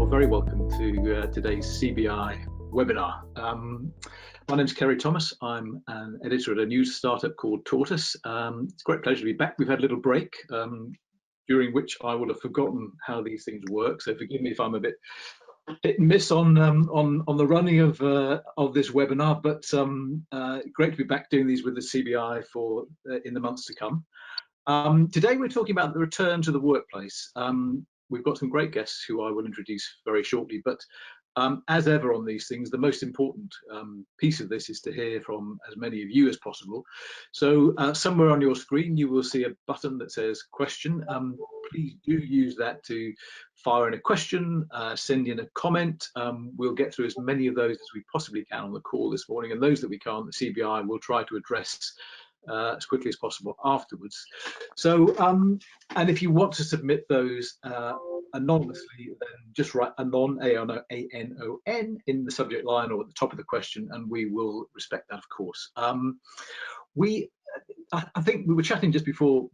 You're very welcome to today's CBI webinar. My name's Kerry Thomas. I'm an editor at a news startup called Tortoise. It's a great pleasure to be back. We've had a little break during which I will have forgotten how these things work. So forgive me if I'm a bit hit and miss on the running of this webinar. But great to be back doing these with the CBI for in the months to come. Today we're talking about the return to the workplace. We've got some great guests who I will introduce very shortly, but as ever on these things, the most important piece of this is to hear from as many of you as possible. So somewhere on your screen you will see a button that says question. Please do use that to fire in a question, send in a comment. We'll get through as many of those as we possibly can on the call this morning, and those that we can't, the CBI will try to address as quickly as possible afterwards. So and if you want to submit those anonymously, then just write anon, A-N-O-N, in the subject line or at the top of the question, and we will respect that, of course. I think we were chatting just before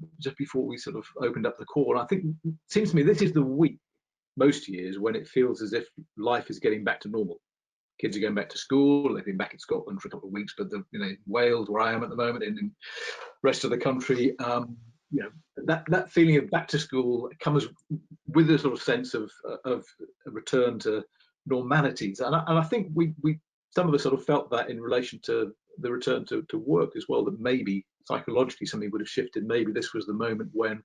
we sort of opened up the call. I think it seems to me this is the week most years when it feels as if life is getting back to normal. Kids are going back to school. They've been back in Scotland for a couple of weeks, but Wales, where I am at the moment, and in the rest of the country, that feeling of back to school comes with a sort of sense of a return to normalities. And I think we some of us sort of felt that in relation to the return to work as well, that maybe psychologically something would have shifted. Maybe this was the moment when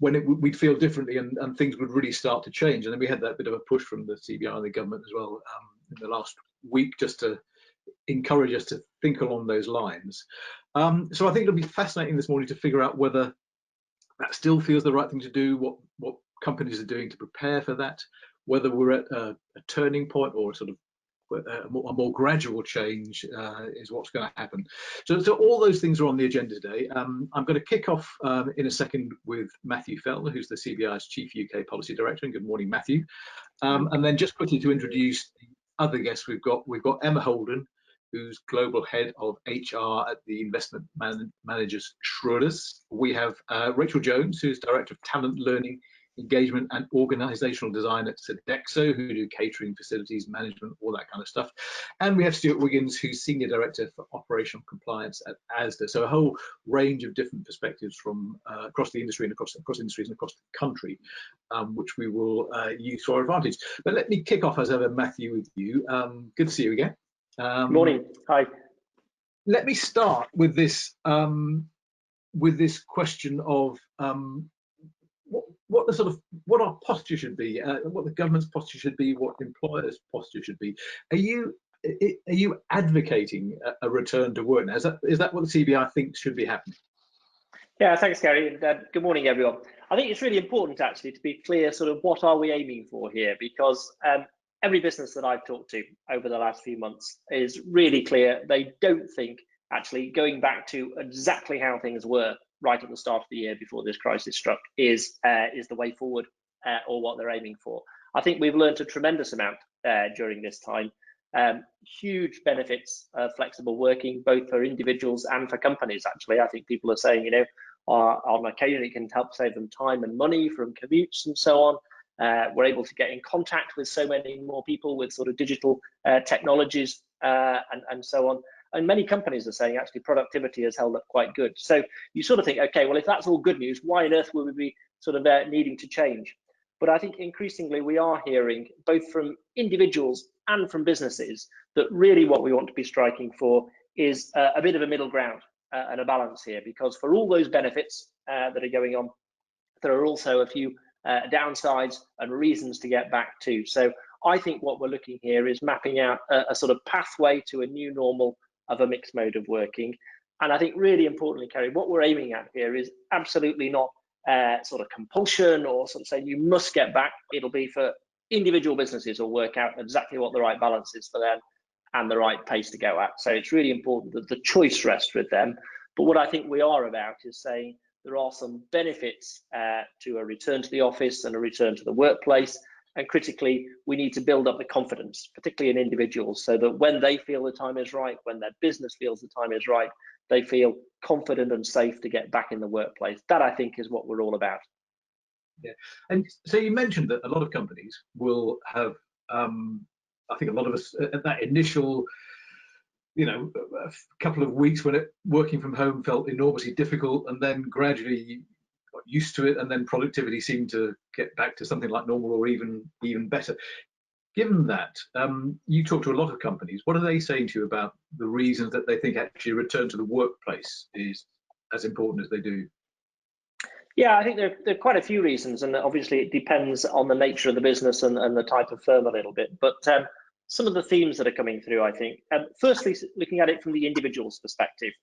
we'd feel differently and things would really start to change. And then we had that bit of a push from the CBI and the government as well in the last week, just to encourage us to think along those lines. So I think it'll be fascinating this morning to figure out whether that still feels the right thing to do, what companies are doing to prepare for that, whether we're at a turning point or sort of a more gradual change is what's going to happen. So all those things are on the agenda today. I'm going to kick off in a second with Matthew Fellner, who's the CBI's Chief UK Policy Director. And good morning, Matthew. And then just quickly to introduce the other guests we've got Emma Holden, who's Global Head of HR at the investment managers Schroders. We have Rachel Jones, who's Director of Talent Learning, Engagement and Organisational Design at Sodexo, who do catering, facilities management, all that kind of stuff. And we have Stuart Wiggins, who's Senior Director for Operational Compliance at ASDA. So a whole range of different perspectives from across the industry and across industries and across the country, which we will use to our advantage. But let me kick off as ever, Matthew, with you. Good to see you again. Morning. Hi. Let me start with this question of what our posture should be, what the government's posture should be, what employers' posture should be. Are you advocating a return to work now? Is that what the CBI thinks should be happening? Yeah, thanks, Gary. Good morning, everyone. I think it's really important actually to be clear sort of what are we aiming for here, because every business that I've talked to over the last few months is really clear. They don't think actually going back to exactly how things were right at the start of the year before this crisis struck is the way forward or what they're aiming for. I think we've learned a tremendous amount during this time. Huge benefits of flexible working, both for individuals and for companies. Actually, I think people are saying, on occasion it can help save them time and money from commutes and so on. We're able to get in contact with so many more people with sort of digital technologies and so on. And many companies are saying actually productivity has held up quite good. So you sort of think, okay, well, if that's all good news, why on earth would we be sort of needing to change? But I think increasingly we are hearing both from individuals and from businesses that really what we want to be striking for is a bit of a middle ground and a balance here, because for all those benefits that are going on, there are also a few downsides and reasons to get back to. So I think what we're looking here is mapping out a sort of pathway to a new normal of a mixed mode of working. And I think really importantly, Kerry, what we're aiming at here is absolutely not sort of compulsion or sort of saying you must get back. It'll be for individual businesses who'll work out exactly what the right balance is for them and the right pace to go at. So it's really important that the choice rests with them. But what I think we are about is saying there are some benefits to a return to the office and a return to the workplace. And critically, we need to build up the confidence, particularly in individuals, so that when they feel the time is right, when their business feels the time is right, they feel confident and safe to get back in the workplace. That, I think, is what we're all about. Yeah. And so you mentioned that a lot of companies will have, I think a lot of us at that initial, a couple of weeks when working from home felt enormously difficult, and then gradually you got used to it, and then productivity seemed to get back to something like normal or even better. Given that, you talk to a lot of companies. What are they saying to you about the reasons that they think actually return to the workplace is as important as they do? Yeah, I think there are quite a few reasons, and obviously it depends on the nature of the business and the type of firm a little bit. But some of the themes that are coming through, I think, firstly, looking at it from the individual's perspective,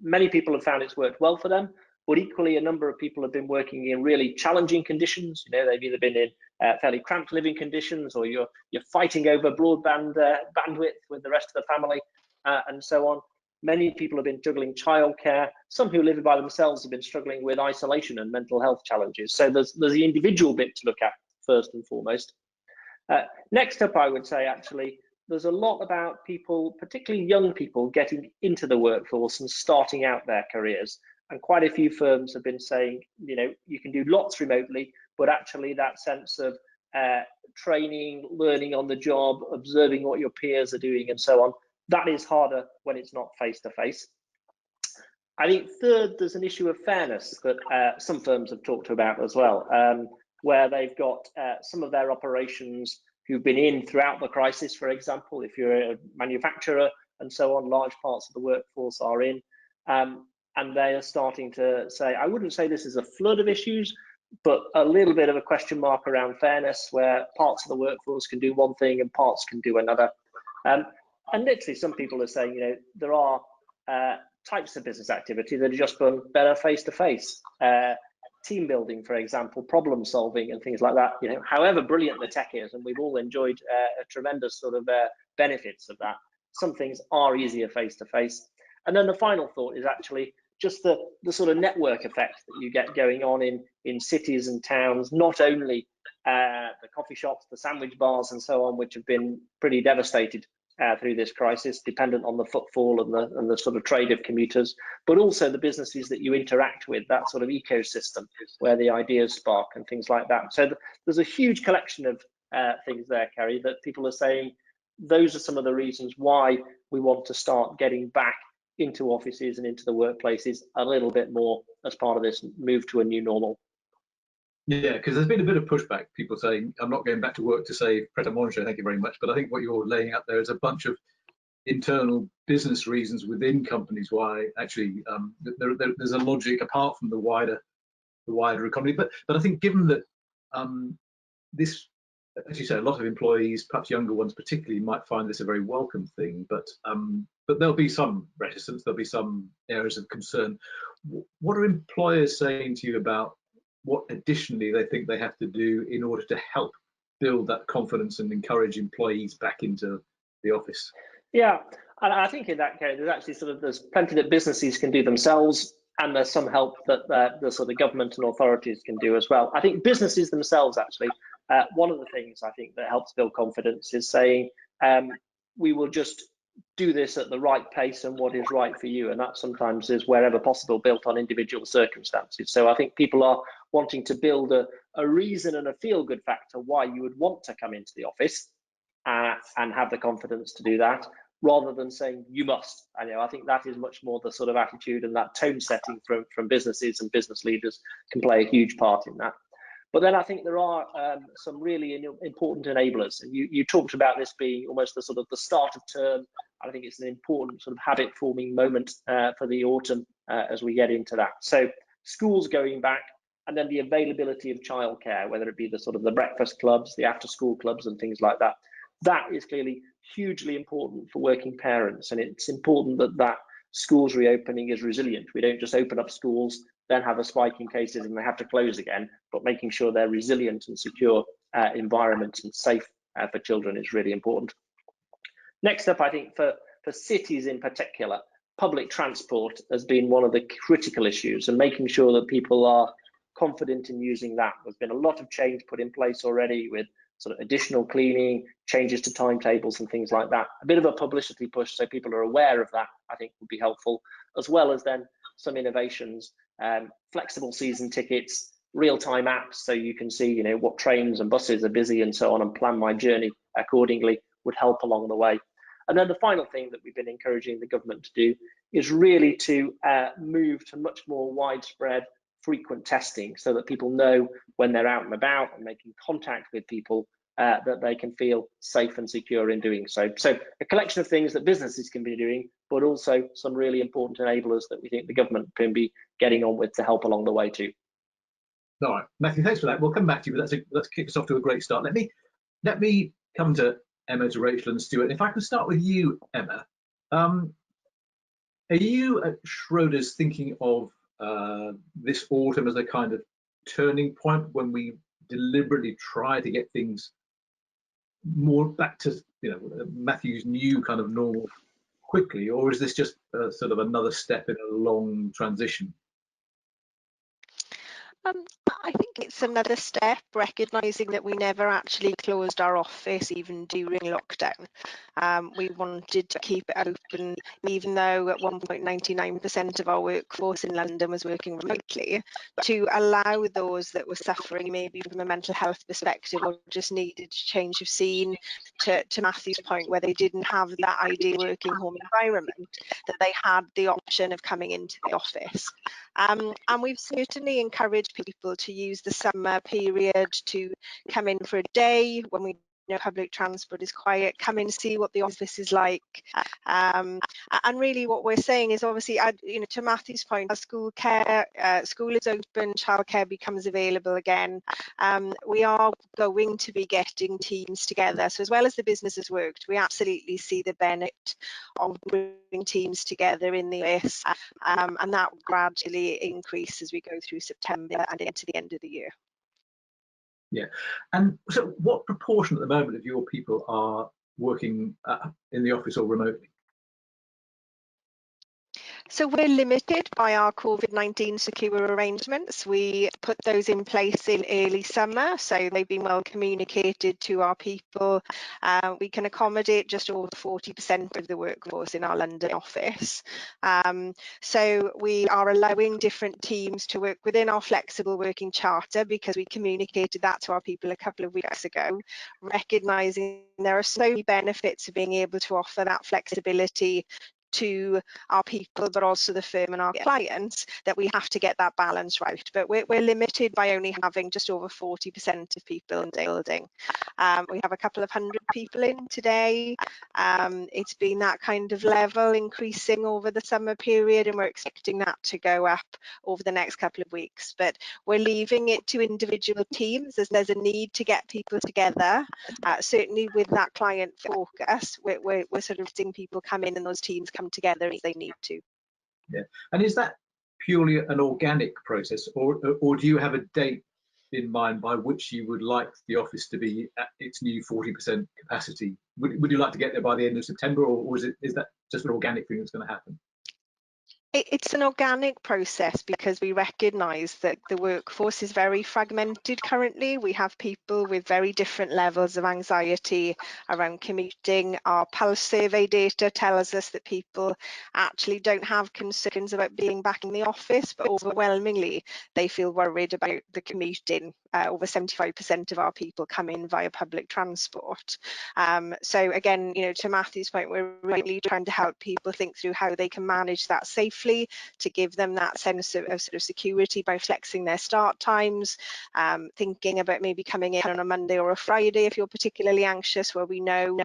many people have found it's worked well for them, but equally a number of people have been working in really challenging conditions. They've either been in fairly cramped living conditions, or you're fighting over broadband bandwidth with the rest of the family, and so on. Many people have been juggling childcare. Some who live by themselves have been struggling with isolation and mental health challenges. So there's the individual bit to look at first and foremost. Next up, I would say, actually, there's a lot about people, particularly young people, getting into the workforce and starting out their careers. And quite a few firms have been saying, you can do lots remotely, but actually that sense of training, learning on the job, observing what your peers are doing and so on, that is harder when it's not face-to-face. I think third, there's an issue of fairness that some firms have talked about as well, where they've got some of their operations who've been in throughout the crisis, for example, if you're a manufacturer and so on, large parts of the workforce are in, and they are starting to say, I wouldn't say this is a flood of issues, but a little bit of a question mark around fairness, where parts of the workforce can do one thing and parts can do another. And literally some people are saying, there are types of business activity that are just done better face-to-face. Team building, for example, problem solving and things like that. However brilliant the tech is, and we've all enjoyed a tremendous sort of benefits of that, some things are easier face-to-face. And then the final thought is actually just the sort of network effect that you get going on in cities and towns, not only the coffee shops, the sandwich bars and so on, which have been pretty devastated through this crisis, dependent on the footfall and the sort of trade of commuters, but also the businesses that you interact with, that sort of ecosystem where the ideas spark and things like that. So there's a huge collection of things there, Kerry, that people are saying those are some of the reasons why we want to start getting back into offices and into the workplaces a little bit more as part of this move to a new normal. Yeah, because there's been a bit of pushback, people saying, I'm not going back to work to save Pret a Manger, thank you very much. But I think what you're laying out there is a bunch of internal business reasons within companies why actually there's a logic apart from the wider economy. But I think given that this, as you say, a lot of employees, perhaps younger ones particularly, might find this a very welcome thing, but there'll be some reticence, there'll be some areas of concern. What are employers saying to you about what additionally they think they have to do in order to help build that confidence and encourage employees back into the office? Yeah, and I think in that case, there's actually there's plenty that businesses can do themselves, and there's some help that the sort of government and authorities can do as well. I think businesses themselves, actually, one of the things I think that helps build confidence is saying, we will just do this at the right pace and what is right for you, and that sometimes is wherever possible built on individual circumstances. So I think people are wanting to build a reason and a feel-good factor why you would want to come into the office and have the confidence to do that, rather than saying you must. And I think that is much more the sort of attitude, and that tone setting from businesses and business leaders can play a huge part in that. But then I think there are some really important enablers, and you talked about this being almost the sort of the start of term. I think it's an important sort of habit forming moment for the autumn as we get into that. So schools going back, and then the availability of childcare, whether it be the sort of the breakfast clubs, the after school clubs and things like that. That is clearly hugely important for working parents, and it's important that schools reopening is resilient. We don't just open up schools, then have a spike in cases and they have to close again, but making sure they're resilient and secure environments and safe for children is really important. Next up, I think for cities in particular, public transport has been one of the critical issues, and making sure that people are confident in using that. There's been a lot of change put in place already with sort of additional cleaning, changes to timetables and things like that. A bit of a publicity push so people are aware of that, I think, would be helpful, as well as then some innovations, flexible season tickets, real-time apps so you can see, you know, what trains and buses are busy and so on, and plan my journey accordingly would help along the way. And then the final thing that we've been encouraging the government to do is really to move to much more widespread, frequent testing, so that people know when they're out and about and making contact with people that they can feel safe and secure in doing so. So a collection of things that businesses can be doing, but also some really important enablers that we think the government can be getting on with to help along the way too. All right, Matthew, thanks for that. We'll come back to you, but let's kick us off to a great start. Let me come to Emma, to Rachel and Stuart. If I can start with you, Emma, are you at Schroders thinking of this autumn as a kind of turning point when we deliberately try to get things more back to, you know, Matthew's new kind of normal quickly, or is this just sort of another step in a long transition? I think it's another step, recognising that we never actually closed our office even during lockdown. We wanted to keep it open, even though at 1.99% of our workforce in London was working remotely, to allow those that were suffering maybe from a mental health perspective or just needed a change of scene, to Matthew's point, where they didn't have that ideal working home environment, that they had the option of coming into the office. And we've certainly encouraged people to use the summer period to come in for a day when we know public transport is quiet, come in, see what the office is like. And really what we're saying is, obviously, you know, to Matthew's point, as school is open, childcare becomes available again. We are going to be getting teams together. So as well as the business has worked, we absolutely see the benefit of bringing teams together in the office, and that will gradually increase as we go through September and into the end of the year. Yeah, and so what proportion at the moment of your people are working in the office or remotely? So we're limited by our COVID-19 secure arrangements. We put those in place in early summer, so they've been well communicated to our people. We can accommodate just over 40% of the workforce in our London office. So we are allowing different teams to work within our flexible working charter, because we communicated that to our people a couple of weeks ago, recognising there are so many benefits of being able to offer that flexibility to our people, but also the firm and our clients, that we have to get that balance right. But we're limited by only having just over 40% of people in the building. We have a couple of hundred people in today. It's been that kind of level increasing over the summer period, and we're expecting that to go up over the next couple of weeks. But we're leaving it to individual teams, as there's a need to get people together. Certainly with that client focus, we're sort of seeing people come in and those teams come together if they need to. Yeah, and is that purely an organic process, or do you have a date in mind by which you would like the office to be at its new 40% capacity? Would you like to get there by the end of September, or is that just an organic thing that's going to happen? It's an organic process, because we recognise that the workforce is very fragmented currently. We have people with very different levels of anxiety around commuting. Our pulse survey data tells us that people actually don't have concerns about being back in the office, but overwhelmingly they feel worried about the commuting. Over 75% of our people come in via public transport. So again, you know, to Matthew's point, we're really trying to help people think through how they can manage that safely, to give them that sense of sort of security by flexing their start times, thinking about maybe coming in on a Monday or a Friday if you're particularly anxious, where we know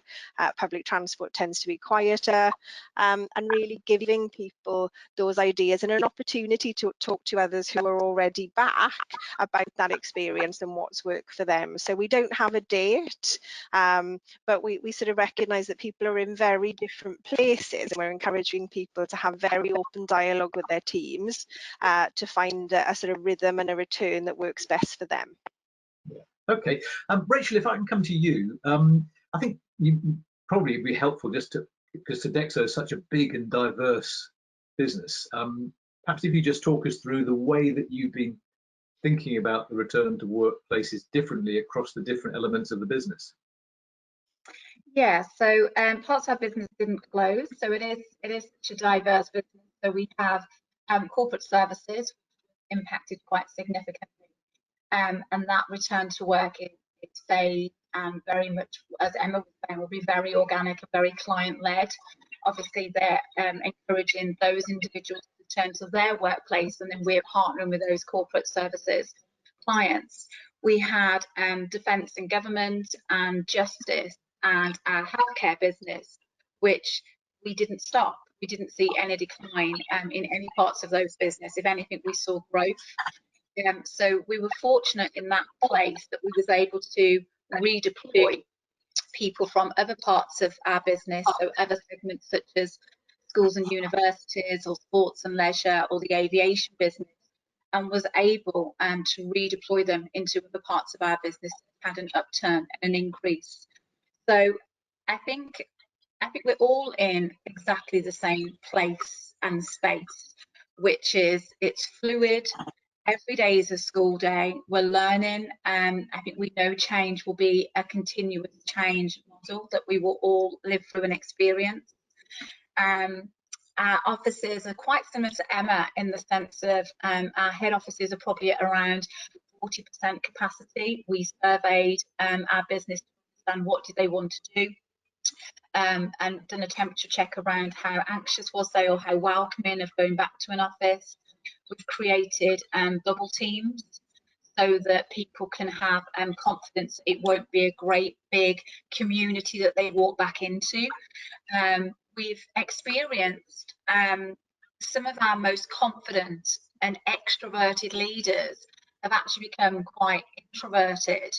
public transport tends to be quieter, and really giving people those ideas and an opportunity to talk to others who are already back about that experience and what's worked for them. So we don't have a date, but we sort of recognise that people are in very different places, and we're encouraging people to have very open dialogue with their teams to find a sort of rhythm and a return that works best for them. Yeah. Okay, Rachel, if I can come to you, I think you probably be helpful just to, because Sodexo is such a big and diverse business. Perhaps if you just talk us through the way that you've been thinking about the return to workplaces differently across the different elements of the business. Yeah, so parts of our business didn't close, so it is such a diverse business. So we have corporate services impacted quite significantly and that return to work is phased and very much, as Emma was saying, will be very organic and very client-led. Obviously, they're encouraging those individuals to return to their workplace, and then we're partnering with those corporate services clients. We had defence and government and justice and our healthcare business, which we didn't stop. We didn't see any decline in any parts of those business. If anything, we saw growth. So we were fortunate in that place that we was able to redeploy people from other parts of our business, so other segments such as schools and universities or sports and leisure or the aviation business, and was able to redeploy them into other parts of our business that had an upturn and an increase. So I think we're all in exactly the same place and space, which is it's fluid. Every day is a school day. We're learning. I think we know change will be a continuous change model that we will all live through and experience. Our offices are quite similar to Emma in the sense of our head offices are probably at around 40% capacity. We surveyed our business to understand what did they want to do, and done a temperature check around how anxious was they or how welcoming of going back to an office. We've created double teams so that people can have confidence it won't be a great big community that they walk back into. We've experienced some of our most confident and extroverted leaders have actually become quite introverted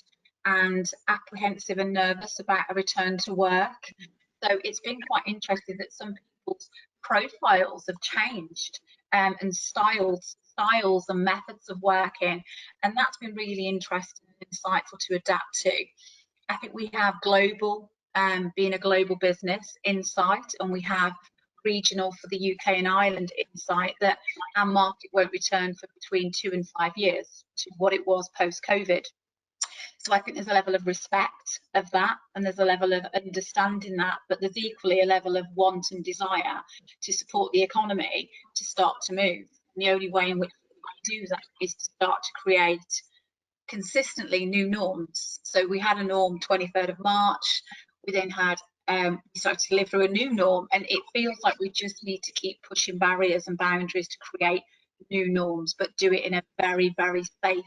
and apprehensive and nervous about a return to work. So it's been quite interesting that some people's profiles have changed and styles and methods of working, and that's been really interesting and insightful to adapt to. I think we have global, being a global business insight, and we have regional for the UK and Ireland insight that our market won't return for between 2 and 5 years to what it was post-COVID. So I think there's a level of respect of that, and there's a level of understanding that, but there's equally a level of want and desire to support the economy to start to move. And the only way in which we do that is to start to create consistently new norms. So we had a norm 23rd of March, we then had we started to live through a new norm, and it feels like we just need to keep pushing barriers and boundaries to create new norms, but do it in a very, very safe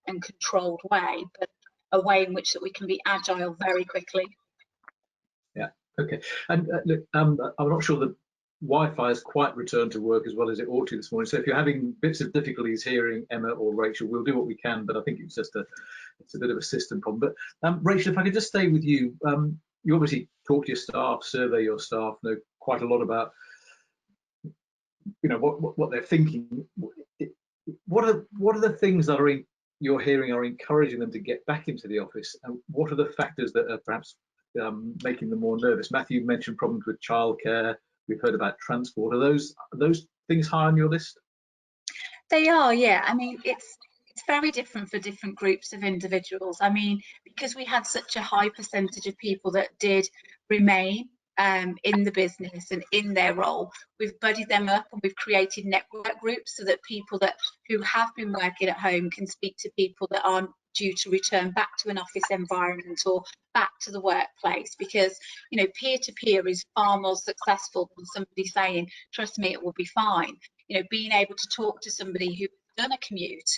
and controlled way, but a way in which that we can be agile very quickly. Yeah, okay. And look, I'm not sure that Wi-Fi has quite returned to work as well as it ought to this morning. So if you're having bits of difficulties hearing Emma or Rachel, we'll do what we can, but I think it's just it's a bit of a system problem. But Rachel, if I could just stay with you, you obviously talk to your staff, survey your staff, know quite a lot about, you know, what they're thinking. What are the things that you're hearing are encouraging them to get back into the office, and what are the factors that are perhaps making them more nervous? Matthew mentioned problems with childcare. We've heard about transport. Are those things high on your list? They are, yeah. I mean, it's very different for different groups of individuals. I mean, because we had such a high percentage of people that did remain in the business and in their role, we've buddied them up and we've created network groups so that people who have been working at home can speak to people that aren't due to return back to an office environment or back to the workplace, because, you know, peer-to-peer is far more successful than somebody saying, trust me, it will be fine. You know, being able to talk to somebody who's done a commute,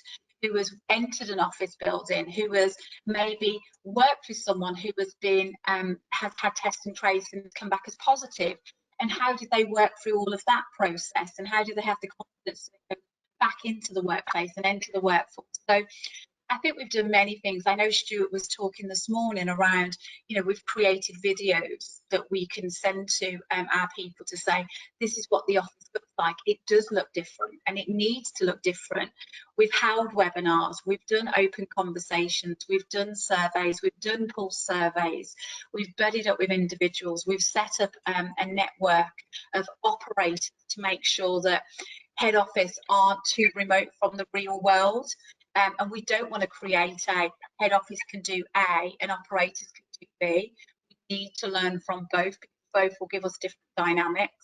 who has entered an office building, who has maybe worked with someone who has been has had test and trace and come back as positive, and how did they work through all of that process, and how do they have the confidence to go back into the workplace and enter the workforce? So I think we've done many things. I know Stuart was talking this morning around, you know, we've created videos that we can send to our people to say, this is what the office looks like. It does look different and it needs to look different. We've held webinars, we've done open conversations, we've done surveys, we've done pulse surveys, we've buddied up with individuals, we've set up a network of operators to make sure that head office aren't too remote from the real world. And we don't want to create a head office can do A and operators can do B. We need to learn from both, because both will give us different dynamics.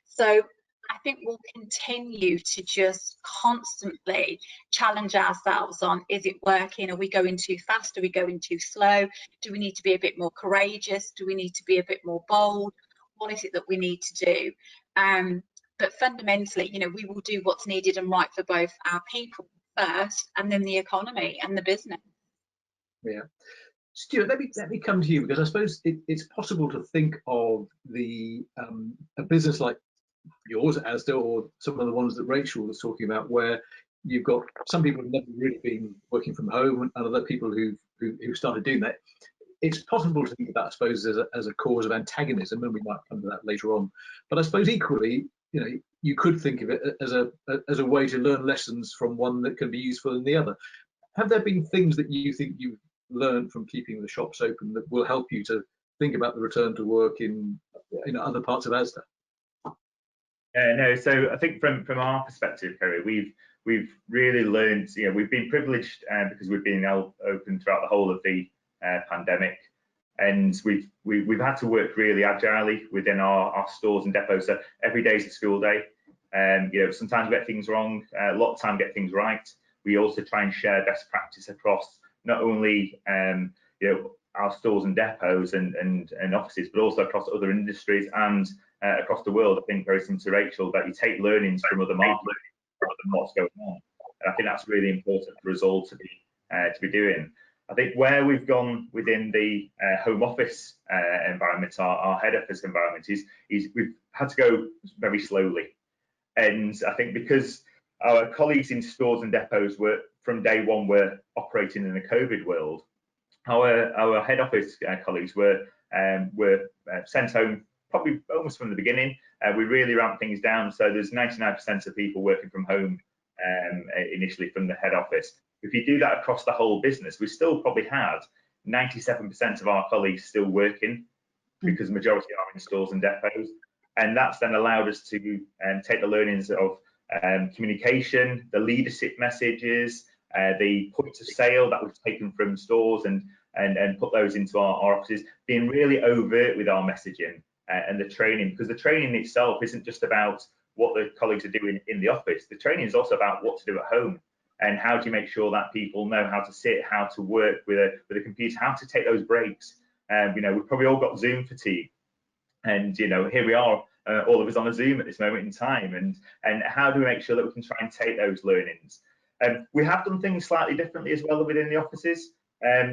So I think we'll continue to just constantly challenge ourselves on, is it working? Are we going too fast? Are we going too slow? Do we need to be a bit more courageous? Do we need to be a bit more bold? What is it that we need to do? But fundamentally, you know, we will do what's needed and right for both our people first, and then the economy and the business. Yeah. Stuart, let me come to you, because I suppose it's possible to think of a business like yours, Asda, or some of the ones that Rachel was talking about, where you've got some people who've never really been working from home and other people who started doing that. It's possible to think of that, I suppose, as a cause of antagonism, and we might come to that later on. But I suppose equally, you know, you could think of it as a way to learn lessons from one that can be useful in the other. Have there been things that you think you've learned from keeping the shops open that will help you to think about the return to work in other parts of Asda? No, so I think from our perspective, Kerry, we've really learned. You know, we've been privileged because we've been open throughout the whole of the pandemic, and we've had to work really agilely within our stores and depots. So every day is a school day. You know, sometimes we get things wrong, a lot of time get things right. We also try and share best practice across not only you know, our stores and depots and offices, but also across other industries and across the world. I think very similar to Rachel, that you take learnings from other markets and what's going on. And I think that's really important for us all to be doing. I think where we've gone within the home office environment, our head office environment, is we've had to go very slowly. And I think because our colleagues in stores and depots were from day one were operating in the COVID world, our head office colleagues were sent home probably almost from the beginning. We really ramped things down, so there's 99% of people working from home initially from the head office. If you do that across the whole business, we still probably had 97% of our colleagues still working, because the majority are in stores and depots. And that's then allowed us to take the learnings of communication, the leadership messages, the points of sale that we've taken from stores and put those into our offices, being really overt with our messaging and the training, because the training itself isn't just about what the colleagues are doing in the office. The training is also about what to do at home, and how do you make sure that people know how to sit, how to work with a computer, how to take those breaks. You know, we've probably all got Zoom fatigue, and you know, here we are, all of us on a Zoom at this moment in time, and how do we make sure that we can try and take those learnings? We have done things slightly differently as well within the offices.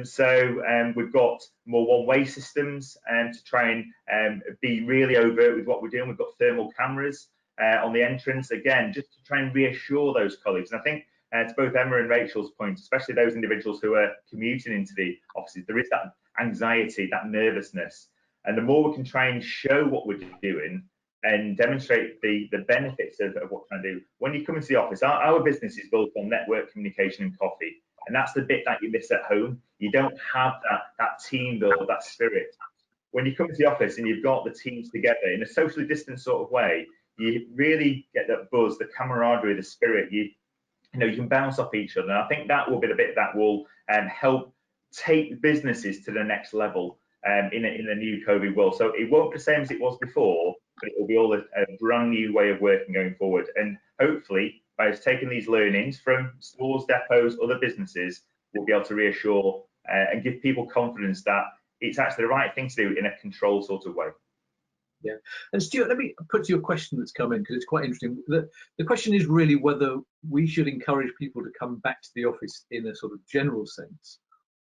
So we've got more one-way systems to try and be really overt with what we're doing. We've got thermal cameras on the entrance, again, just to try and reassure those colleagues. And I think to both Emma and Rachel's point, especially those individuals who are commuting into the offices, there is that anxiety, that nervousness. And the more we can try and show what we're doing and demonstrate the benefits of what we're trying to do. When you come into the office, our business is built on network, communication and coffee. And that's the bit that you miss at home. You don't have that team build, that spirit. When you come to the office and you've got the teams together in a socially distant sort of way, you really get that buzz, the camaraderie, the spirit. You know, you can bounce off each other. And I think that will be the bit that will help take businesses to the next level in a new COVID world. So it won't be the same as it was before, but it will be all a brand new way of working going forward. And hopefully, by us taking these learnings from stores, depots, other businesses, we'll be able to reassure and give people confidence that it's actually the right thing to do in a controlled sort of way. Yeah, and Stuart, let me put to you a question that's come in, because it's quite interesting. The question is really whether we should encourage people to come back to the office in a sort of general sense,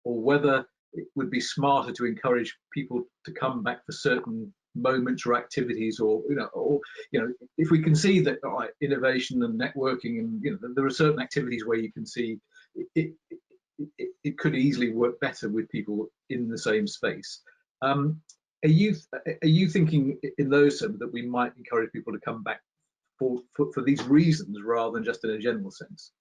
or whether it would be smarter to encourage people to come back for certain moments or activities, or if we can see that innovation and networking, and there are certain activities where you can see it could easily work better with people in the same space. Are you thinking in those terms that we might encourage people to come back for these reasons rather than just in a general sense?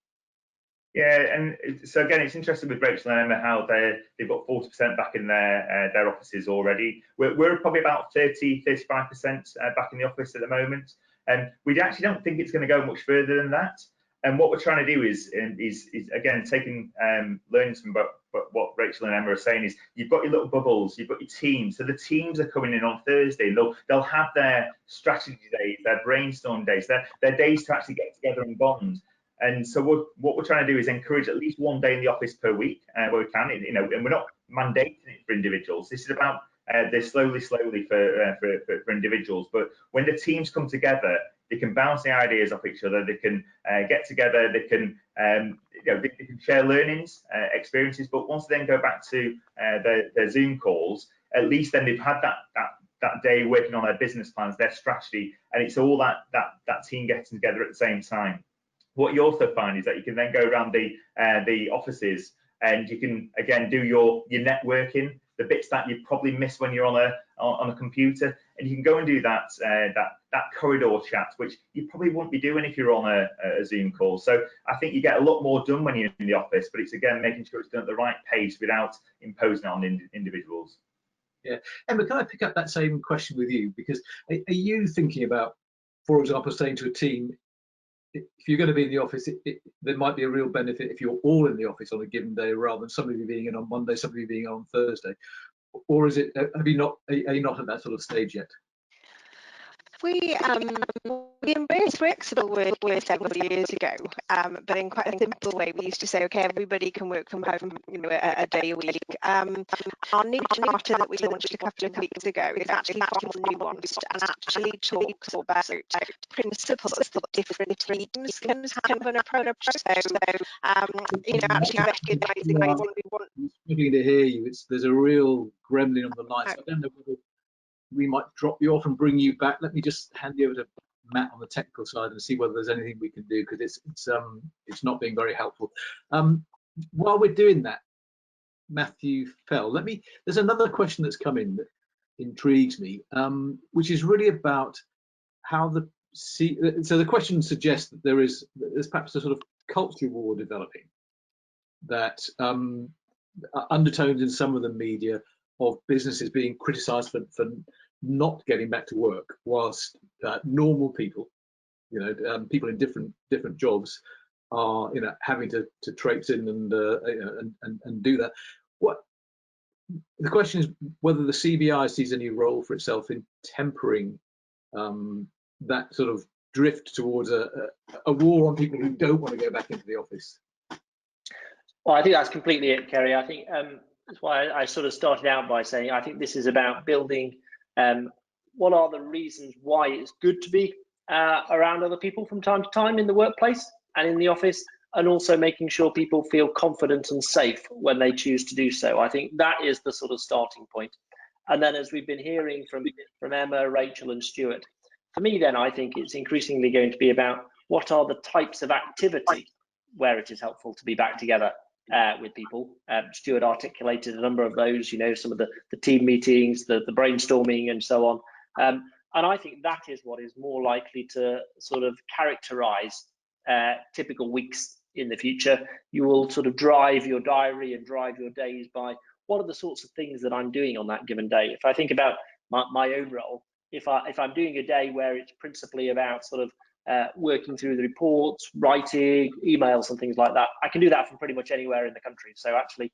Yeah, and so again, it's interesting with Rachel and Emma how they've got 40% back in their offices already. We're probably about 30-35% back in the office at the moment, and we actually don't think it's going to go much further than that. And what we're trying to do is again taking learnings from what Rachel and Emma are saying is you've got your little bubbles, you've got your teams. So the teams are coming in on Thursday. They'll have their strategy days, their brainstorm days, their days to actually get together and bond. And so what we're trying to do is encourage at least one day in the office per week where we can. You know, and we're not mandating it for individuals. This is about this slowly for individuals. But when the teams come together, they can bounce the ideas off each other. They can get together. They can they can share learnings, experiences. But once they then go back to their Zoom calls, at least then they've had that day working on their business plans, their strategy, and it's all that team getting together at the same time. What you also find is that you can then go around the offices and you can again do your networking, the bits that you probably miss when you're on a computer, and you can go and do that corridor chat, which you probably wouldn't be doing if you're on a Zoom call. So I think you get a lot more done when you're in the office, but it's again making sure it's done at the right pace without imposing on individuals. Yeah, Emma, can I pick up that same question with you? Because are you thinking about, for example, saying to a team, if you're going to be in the office, there might be a real benefit if you're all in the office on a given day rather than somebody being in on Monday, somebody being on Thursday? Or is it, are you not at that sort of stage yet? We embraced flexible work several years ago, but in quite a simple way. We used to say, okay, everybody can work from home, you know, a day a week. Our new charter that we launched a couple of weeks ago is actually far more nuanced and actually talks about principles that different teams can have an approach. So, you know, actually recognising we want. I'm struggling to hear you. There's a real gremlin on the line. So I don't know whether we might drop you off and bring you back. Let me just hand you over to Matt on the technical side and see whether there's anything we can do, because it's not being very helpful. While we're doing that, Matthew Fell, there's another question that's come in that intrigues me, which is really about how so the question suggests that there's perhaps a sort of culture war developing, that undertones in some of the media of businesses being criticised for not getting back to work, whilst normal people, you know, people in different jobs are, you know, having to traipse in and do that. The question is whether the CBI sees any role for itself in tempering that sort of drift towards a war on people who don't want to go back into the office. Well, I think that's completely it, Kerry. I think that's why I sort of started out by saying I think this is about building what are the reasons why it's good to be around other people from time to time in the workplace and in the office, and also making sure people feel confident and safe when they choose to do so. I think that is the sort of starting point. And then, as we've been hearing from Emma, Rachel and Stuart, for me then I think it's increasingly going to be about what are the types of activity where it is helpful to be back together with people. Stuart articulated a number of those, you know, some of the team meetings, the brainstorming and so on. And I think that is what is more likely to sort of characterize typical weeks in the future. You will sort of drive your diary and drive your days by what are the sorts of things that I'm doing on that given day. If I think about my own role, if I'm doing a day where it's principally about sort of working through the reports, writing, emails and things like that, I can do that from pretty much anywhere in the country. So actually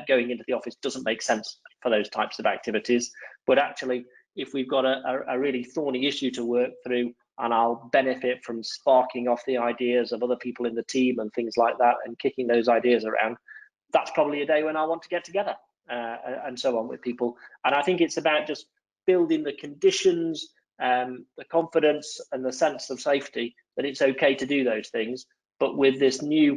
going into the office doesn't make sense for those types of activities. But actually, if we've got a really thorny issue to work through, and I'll benefit from sparking off the ideas of other people in the team and things like that and kicking those ideas around, that's probably a day when I want to get together and so on with people. And I think it's about just building the conditions, the confidence and the sense of safety that it's okay to do those things, but with this new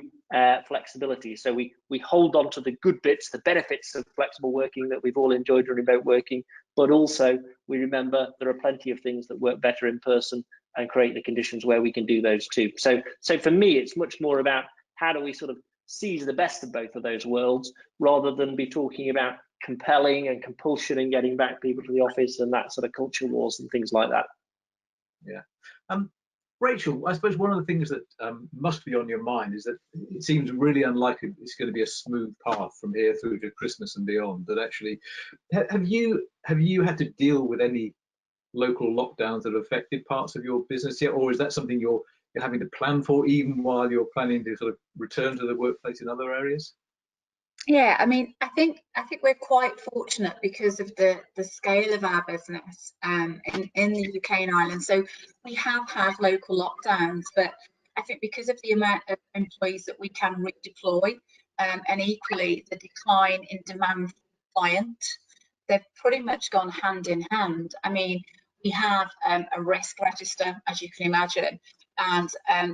flexibility. So we hold on to the good bits, the benefits of flexible working that we've all enjoyed in remote working, but also we remember there are plenty of things that work better in person and create the conditions where we can do those too. So for me, it's much more about how do we sort of seize the best of both of those worlds, rather than be talking about compelling and compulsion and getting back people to the office and that sort of culture wars and things like that. Yeah. Rachel, I suppose one of the things that must be on your mind is that it seems really unlikely it's going to be a smooth path from here through to Christmas and beyond. That actually, have you had to deal with any local lockdowns that have affected parts of your business yet, or is that something you're you're having to plan for, even while you're planning to sort of return to the workplace in other areas? Yeah, I mean, I think we're quite fortunate because of the scale of our business in the UK and Ireland. So we have had local lockdowns, but I think because of the amount of employees that we can redeploy, and equally the decline in demand from client, they've pretty much gone hand in hand. I mean, we have a risk register, as you can imagine, and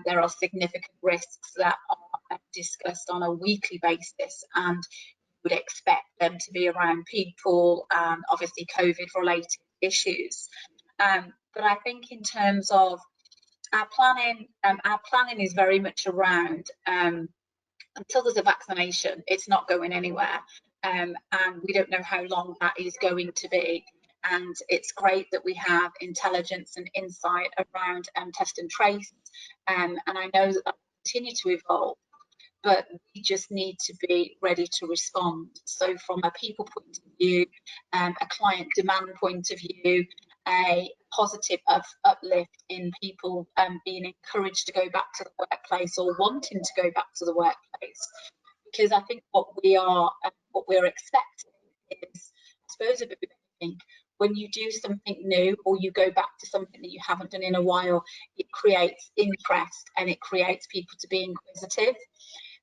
there are significant risks that are discussed on a weekly basis, and you would expect them to be around people and obviously COVID-related issues. But I think in terms of our planning is very much around until there's a vaccination, it's not going anywhere, and we don't know how long that is going to be. And it's great that we have intelligence and insight around test and trace, and I know that will continue to evolve, but we just need to be ready to respond. So from a people point of view, a client demand point of view, a positive uplift in people being encouraged to go back to the workplace or wanting to go back to the workplace. Because I think what we're expecting is, I suppose, a bit of everything. When you do something new or you go back to something that you haven't done in a while, it creates interest and it creates people to be inquisitive.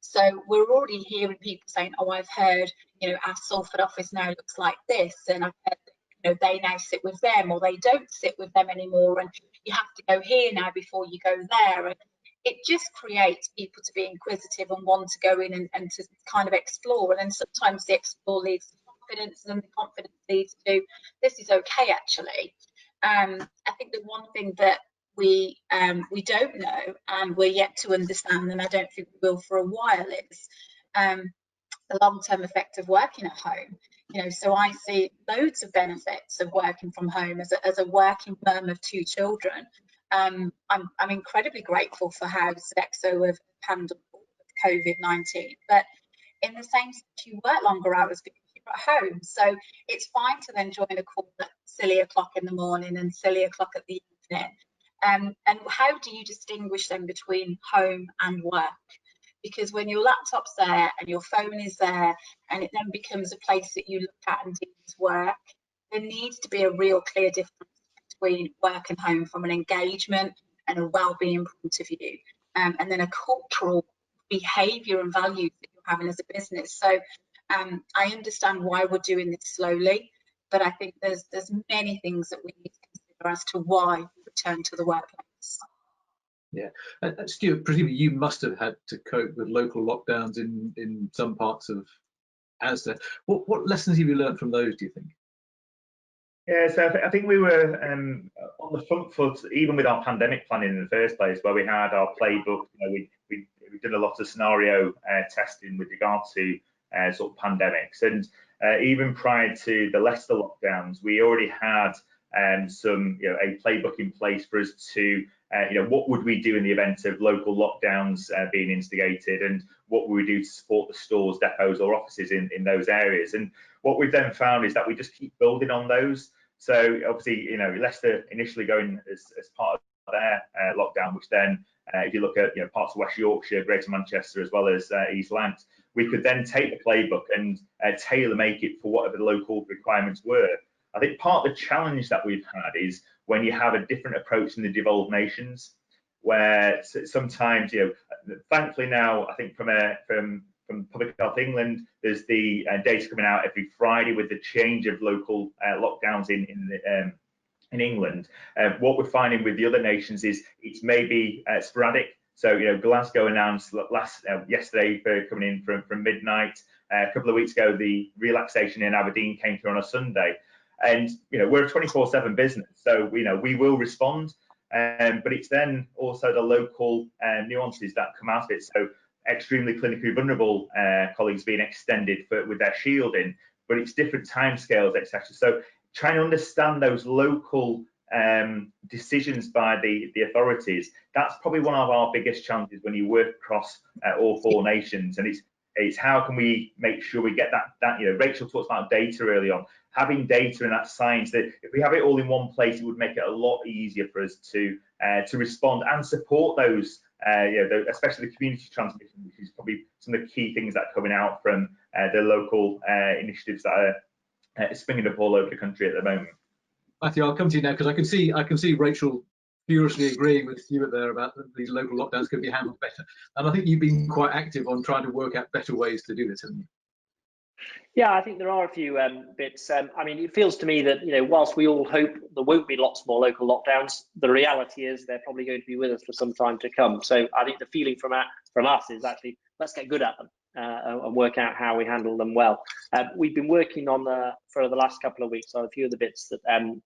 So we're already hearing people saying, oh, I've heard, our Salford office now looks like this, and I've heard, they now sit with them, or they don't sit with them anymore, and you have to go here now before you go there. And it just creates people to be inquisitive and want to go in and to kind of explore. And then sometimes the explore leads to confidence, and the confidence leads to, this is okay, actually. I think the one thing that we don't know and we're yet to understand, and I don't think we will for a while, is the long-term effect of working at home. So I see loads of benefits of working from home as a working mum of 2 children. I'm incredibly grateful for how Sodexo have handled COVID-19, but in the same sense, you work longer hours because you're at home. So it's fine to then join a call at silly o'clock in the morning and silly o'clock at the evening. And how do you distinguish them between home and work? Because when your laptop's there and your phone is there and it then becomes a place that you look at and do as work, there needs to be a real clear difference between work and home from an engagement and a well-being point of view, and then a cultural behaviour and values that you're having as a business. So I understand why we're doing this slowly, but I think there's many things that we need to consider as to why we return to the workplace. Yeah, and Stuart, presumably you must have had to cope with local lockdowns in some parts of Asda. What lessons have you learned from those, do you think? Yeah, so I think we were on the front foot, even with our pandemic planning in the first place, where we had our playbook. We did a lot of scenario testing with regard to sort of pandemics, and even prior to the Leicester lockdowns, we already had some a playbook in place for us to what would we do in the event of local lockdowns being instigated, and what would we do to support the stores, depots or offices in those areas. And what we've then found is that we just keep building on those. So obviously, Leicester initially going as part of their lockdown, which then if you look at parts of West Yorkshire, Greater Manchester, as well as East Lancs, we could then take the playbook and tailor make it for whatever the local requirements were. I think part of the challenge that we've had is when you have a different approach in the devolved nations, where sometimes, thankfully now, I think from Public Health England, there's the data coming out every Friday with the change of local lockdowns in England. What we're finding with the other nations is it's maybe sporadic. So, Glasgow announced yesterday for coming in from midnight. A couple of weeks ago, the relaxation in Aberdeen came through on a Sunday. And we're a 24/7 business, so we will respond, but it's then also the local nuances that come out of it. So extremely clinically vulnerable colleagues being extended with their shielding, but it's different timescales, etc. So trying to understand those local decisions by the authorities, that's probably one of our biggest challenges when you work across all 4 nations. And it's how can we make sure we get that Rachel talks about data early on, having data and that science, that if we have it all in one place, it would make it a lot easier for us to to respond and support those, especially the community transmission, which is probably some of the key things that are coming out from the local initiatives that are springing up all over the country at the moment. Matthew, I'll come to you now because I can see Rachel furiously agreeing with Stuart there about these local lockdowns could be handled better. And I think you've been quite active on trying to work out better ways to do this, haven't you? Yeah, I think there are a few bits. I mean, it feels to me that, whilst we all hope there won't be lots more local lockdowns, the reality is they're probably going to be with us for some time to come. So I think the feeling from us is actually, let's get good at them and work out how we handle them well. We've been working on for the last couple of weeks on a few of the bits that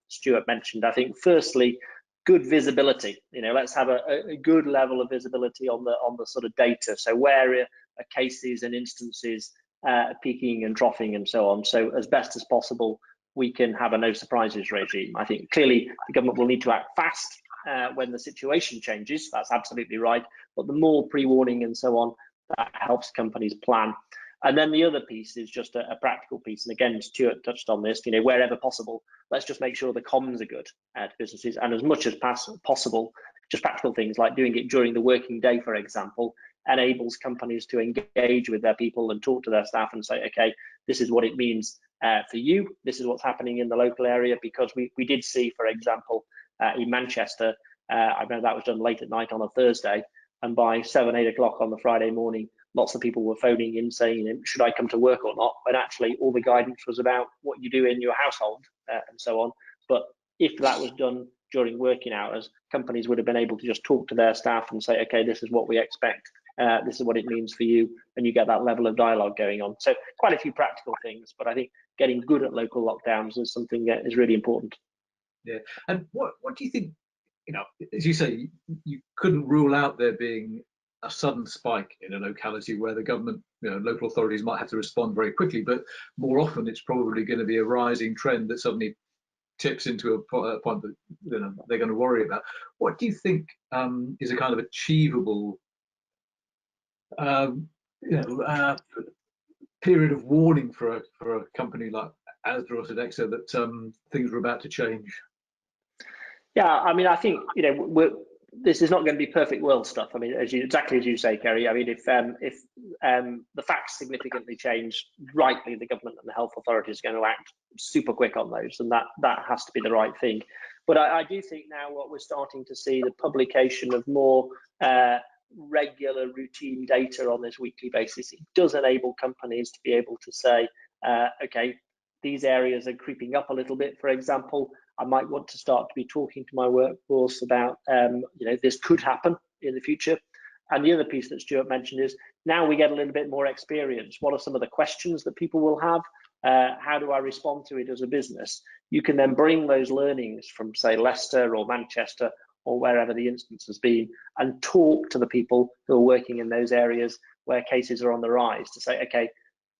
Stuart mentioned. I think firstly, good visibility. Let's have a good level of visibility on the sort of data. So where are cases and instances peaking and troughing and so on. So as best as possible, we can have a no surprises regime. I think clearly the government will need to act fast when the situation changes. That's absolutely right. But the more pre-warning and so on, that helps companies plan. And then the other piece is just a practical piece. And again, Stuart touched on this, wherever possible, let's just make sure the comms are good to businesses. And as much as possible, just practical things like doing it during the working day, for example, enables companies to engage with their people and talk to their staff and say, okay, this is what it means for you. This is what's happening in the local area, because we did see, for example, in Manchester, I remember that was done late at night on a Thursday, and by 7, 8 o'clock on the Friday morning, lots of people were phoning in saying, should I come to work or not? But actually all the guidance was about what you do in your household and so on. But if that was done during working hours, companies would have been able to just talk to their staff and say, okay, this is what we expect. This is what it means for you, and you get that level of dialogue going on. So quite a few practical things, but I think getting good at local lockdowns is something that is really important. Yeah, and what do you think? As you say, you couldn't rule out there being a sudden spike in a locality where the government, local authorities might have to respond very quickly, but more often it's probably going to be a rising trend that suddenly tips into a point that they're going to worry about. What do you think is a kind of achievable period of warning for a company like Asda or Sodexo that things were about to change? Yeah, I mean, I think this is not going to be perfect world stuff. I mean, exactly as you say, Kerry. I mean, if the facts significantly change, rightly, the government and the health authorities are going to act super quick on those, and that has to be the right thing. But I do think now what we're starting to see, the publication of more regular routine data on this weekly basis, it does enable companies to be able to say, okay, these areas are creeping up a little bit, for example. I might want to start to be talking to my workforce about, this could happen in the future. And the other piece that Stuart mentioned is now we get a little bit more experience. What are some of the questions that people will have? How do I respond to it as a business? You can then bring those learnings from, say, Leicester or Manchester or wherever the instance has been, and talk to the people who are working in those areas where cases are on the rise to say, okay,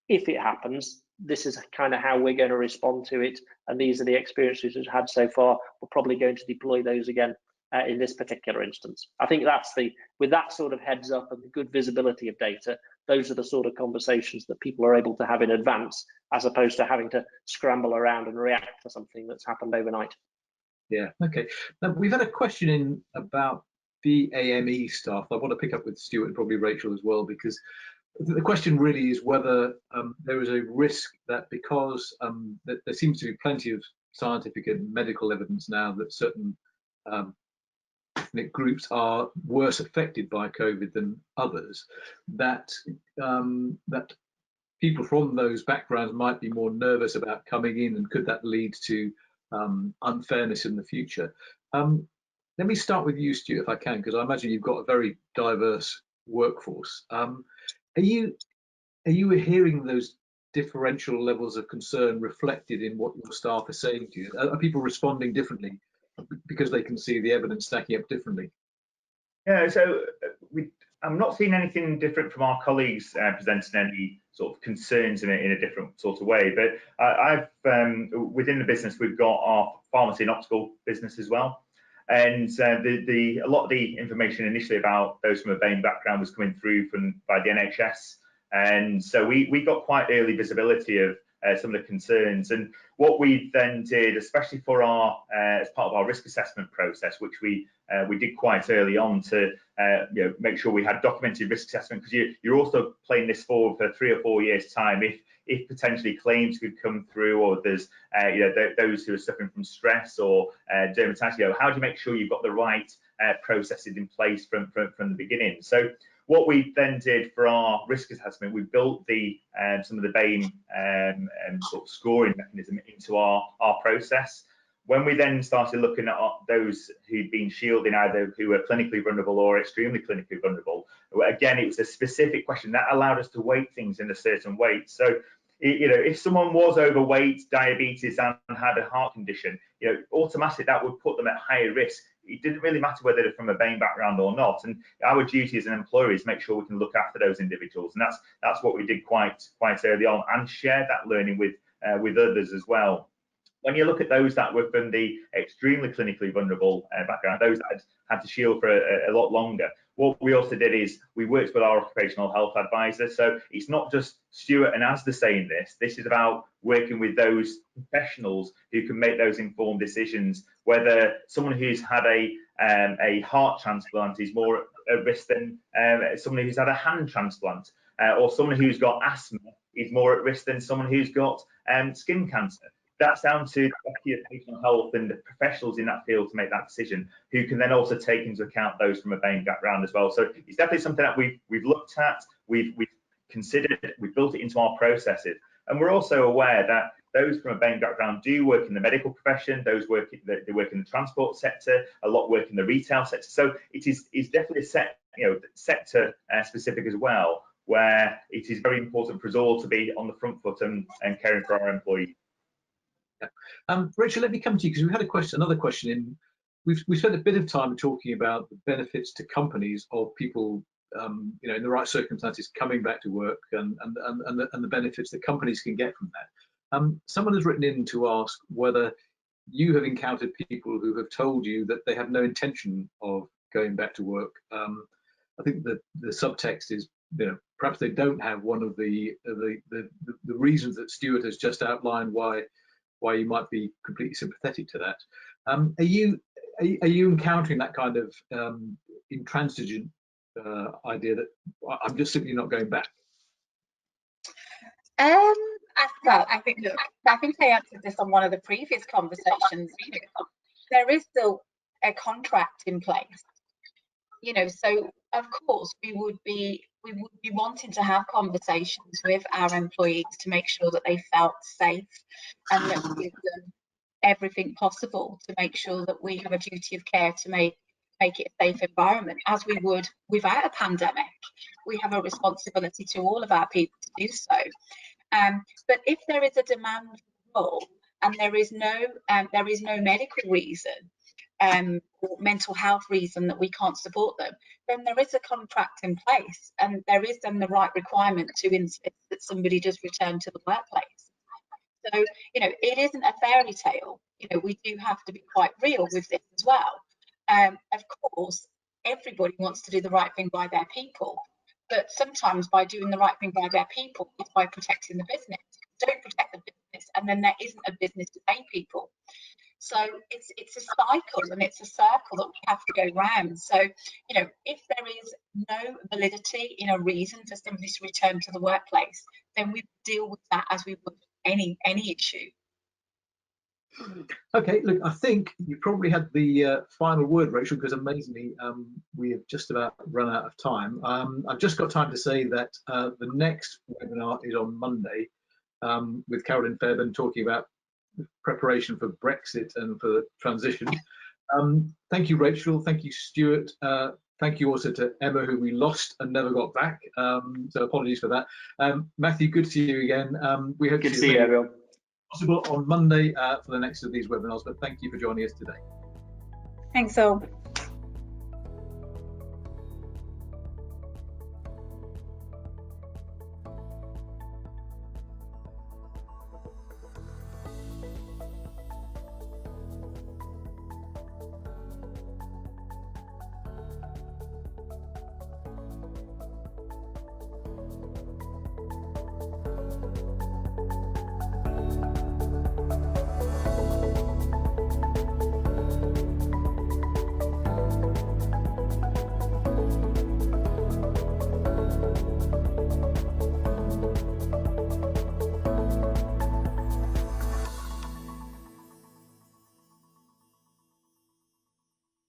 if it happens, this is kind of how we're going to respond to it, and these are the experiences we've had so far. We're probably going to deploy those again in this particular instance. I think with that sort of heads up and the good visibility of data, those are the sort of conversations that people are able to have in advance, as opposed to having to scramble around and react to something that's happened overnight. Yeah, okay. Now, we've had a question in about the AME staff. I want to pick up with Stuart and probably Rachel as well, because the question really is whether there is a risk that because that there seems to be plenty of scientific and medical evidence now that certain ethnic groups are worse affected by COVID than others, that that people from those backgrounds might be more nervous about coming in, and could that lead to unfairness in the future? Let me start with you, Stuart, if I can, because I imagine you've got a very diverse workforce. Are you hearing those differential levels of concern reflected in what your staff are saying to you? Are people responding differently because they can see the evidence stacking up differently? Yeah, so I'm not seeing anything different from our colleagues presenting any sort of concerns in a different sort of way. But I've within the business, we've got our pharmacy and optical business as well. And a lot of the information initially about those from a BAME background was coming through by the NHS, and so we got quite early visibility of some of the concerns. And what we then did, especially for our as part of our risk assessment process, which we did quite early on to make sure we had documented risk assessment, because you're also playing this forward for 3 or 4 years time if potentially claims could come through, or there's those who are suffering from stress or dermatitis. How do you make sure you've got the right processes in place from the beginning? So what we then did for our risk assessment, we built some of the BAME sort of scoring mechanism into our process. When we then started looking at those who'd been shielding, either who were clinically vulnerable or extremely clinically vulnerable, again, it was a specific question that allowed us to weight things in a certain weight. So, if someone was overweight, diabetes, and had a heart condition, automatically that would put them at higher risk. It didn't really matter whether they're from a BAME background or not. And our duty as an employer is make sure we can look after those individuals. And that's what we did quite early on, and share that learning with others as well. When you look at those that were from the extremely clinically vulnerable background, those that had to shield for a lot longer, what we also did is we worked with our occupational health advisor. So it's not just Stuart and Asda saying this. This is about working with those professionals who can make those informed decisions, whether someone who's had a heart transplant is more at risk than someone who's had a hand transplant, or someone who's got asthma is more at risk than someone who's got skin cancer. That's down to the occupational health and the professionals in that field to make that decision, who can then also take into account those from a BAME background as well. So it's definitely something that we've looked at, we've considered, we've built it into our processes. And we're also aware that those from a BAME background do work in the medical profession, they work in the transport sector, a lot work in the retail sector. So it is definitely sector specific as well, where it is very important for us all to be on the front foot and caring for our employees. Rachel, let me come to you, because we had another question in. We've spent a bit of time talking about the benefits to companies of people, in the right circumstances, coming back to work, and the benefits that companies can get from that. Someone has written in to ask whether you have encountered people who have told you that they have no intention of going back to work. I think the subtext is, perhaps they don't have one of the reasons that Stuart has just outlined why you might be completely sympathetic to that. Are you encountering that kind of intransigent idea that I'm just simply not going back? Well, I think I answered this on one of the previous conversations. There is still a contract in place. So of course we would be wanting to have conversations with our employees to make sure that they felt safe, and that we give them everything possible to make sure that we have a duty of care to make it a safe environment, as we would without a pandemic. We have a responsibility to all of our people to do so. But if there is a demand for role and there is no medical reason or mental health reason that we can't support them, then there is a contract in place, and there is then the right requirement to insist that somebody does return to the workplace. So, it isn't a fairy tale. We do have to be quite real with this as well. Of course, everybody wants to do the right thing by their people, but sometimes by doing the right thing by their people is by protecting the business. Don't protect the business, and then there isn't a business to pay people. So it's a cycle, and it's a circle that we have to go round. So, if there is no validity in a reason for somebody to return to the workplace, then we deal with that as we would any issue. Okay, look, I think you probably had the final word, Rachel, because amazingly we have just about run out of time. I've just got time to say that the next webinar is on Monday with Carolyn Fairbairn, talking about preparation for Brexit and for transition. Thank you, Rachel. Thank you, Stuart. Thank you also to Emma, who we lost and never got back. So apologies for that. Matthew, good to see you again. We hope to see you, everyone. Possible on Monday for the next of these webinars, but thank you for joining us today. Thanks all.